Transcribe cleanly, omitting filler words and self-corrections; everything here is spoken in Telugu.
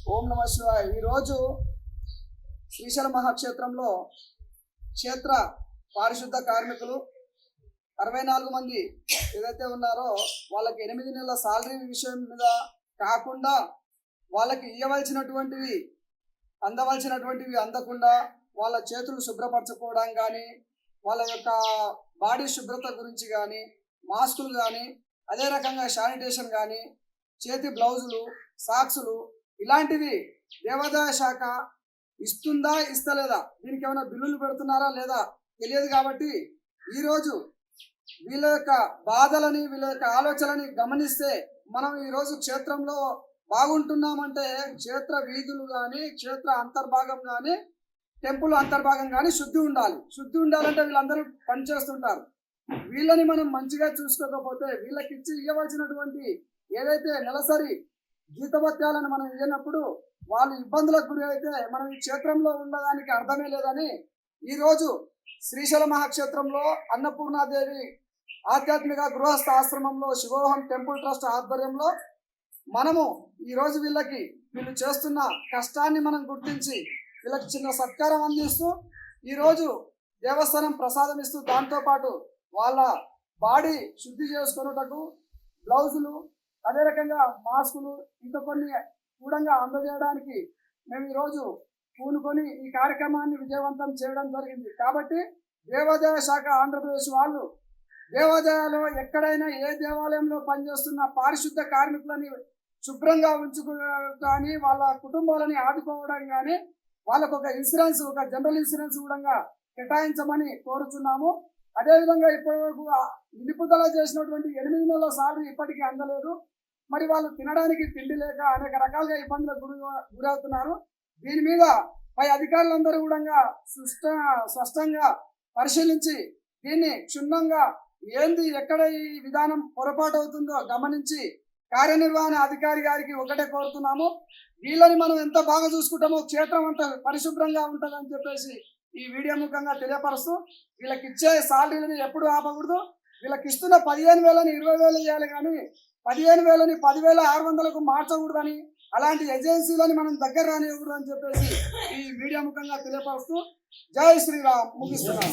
ఓం నమ శివాయ. ఈరోజు శ్రీశైల మహాక్షేత్రంలో క్షేత్ర పారిశుద్ధ కార్మికులు 64 మంది ఏదైతే ఉన్నారో వాళ్ళకి 8 నెలల సాలరీ విషయం మీద కాకుండా వాళ్ళకి ఇవ్వవలసినటువంటివి అందవలసినటువంటివి అందకుండా వాళ్ళ చేతులు శుభ్రపరచుకోవడం కానీ, వాళ్ళ యొక్క బాడీ శుభ్రత గురించి కానీ, మాస్కులు కానీ, అదే రకంగా శానిటేషన్ కానీ, చేతి బ్లౌజులు, సాక్సులు ఇలాంటివి దేవాదాయ శాఖ ఇస్తుందా ఇస్తలేదా, దీనికి ఏమైనా బిల్లులు పెడుతున్నారా లేదా తెలియదు. కాబట్టి ఈరోజు వీళ్ళ యొక్క బాధలని, వీళ్ళ యొక్క ఆలోచనని గమనిస్తే మనం ఈరోజు క్షేత్రంలో బాగుంటున్నామంటే క్షేత్ర వీధులు కానీ, క్షేత్ర అంతర్భాగం కానీ, టెంపుల్ అంతర్భాగం కానీ శుద్ధి ఉండాలి. శుద్ధి ఉండాలంటే వీళ్ళందరూ పనిచేస్తుంటారు. వీళ్ళని మనం మంచిగా చూసుకోకపోతే, వీళ్ళకి ఇవ్వవలసినటువంటి ఏదైతే నెలసరి జీతభత్యాలను మనం ఇవ్వనప్పుడు వాళ్ళు ఇబ్బందులకు గురి అయితే మనం ఈ క్షేత్రంలో ఉండడానికి అర్థమే లేదని ఈరోజు శ్రీశైల మహాక్షేత్రంలో అన్నపూర్ణాదేవి ఆధ్యాత్మిక గృహస్థ ఆశ్రమంలో శివోహం టెంపుల్ ట్రస్ట్ ఆధ్వర్యంలో మనము ఈరోజు వీళ్ళు చేస్తున్న కష్టాన్ని మనం గుర్తించి వీళ్ళకి చిన్న సత్కారం అందిస్తూ ఈరోజు దేవస్థానం ప్రసాదం ఇస్తూ, దాంతోపాటు వాళ్ళ బాడీ శుద్ధి చేసుకున్నటకు బ్లౌజులు, అదే రకంగా మాస్కులు, ఇంకా కొన్ని కూడా అందజేయడానికి మేము ఈరోజు పూనుకొని ఈ కార్యక్రమాన్ని విజయవంతం చేయడం జరిగింది. కాబట్టి దేవాదాయ శాఖ ఆంధ్రప్రదేశ్ వాళ్ళు దేవాదాయాలో ఎక్కడైనా ఏ దేవాలయంలో పనిచేస్తున్న పారిశుద్ధ కార్మికులని శుభ్రంగా ఉంచుకోవడానికి, వాళ్ళ కుటుంబాలని ఆదుకోవడం కానీ, వాళ్ళకు ఒక ఇన్సూరెన్స్, ఒక జనరల్ ఇన్సూరెన్స్ కూడా కేటాయించమని కోరుచున్నాము. అదేవిధంగా ఇప్పటివరకు నిలుపుదల చేసినటువంటి 8 నెలల సాలరీ ఇప్పటికీ అందలేదు. మరి వాళ్ళు తినడానికి తిండి లేక అనేక రకాలుగా ఇబ్బందులకు గురవుతున్నారు. దీని మీద పై అధికారులందరూ కూడా స్పష్టంగా పరిశీలించి దీన్ని క్షుణ్ణంగా ఏంది ఎక్కడ ఈ విధానం పొరపాటు అవుతుందో గమనించి కార్యనిర్వహణ అధికారి గారికి ఒకటే కోరుతున్నాము, వీళ్ళని మనం ఎంత బాగా చూసుకుంటామో క్షేత్రం అంతా పరిశుభ్రంగా ఉంటుందని చెప్పేసి ఈ వీడియో ముఖంగా తెలియపరుస్తూ, వీళ్ళకి ఇచ్చే సాలరీని ఎప్పుడు ఆపకూడదు. వీళ్ళకి ఇస్తున్న 15,000ని 20,000 ఇవ్వాలి కానీ 15,000ని 10,600కు మార్చకూడదని, అలాంటి ఏజెన్సీలని మనం దగ్గర రానివ్వకూడదు అని చెప్పేసి ఈ వీడియో ముఖంగా తెలియపరుస్తూ జై శ్రీరామ్ ముగిస్తున్నాం.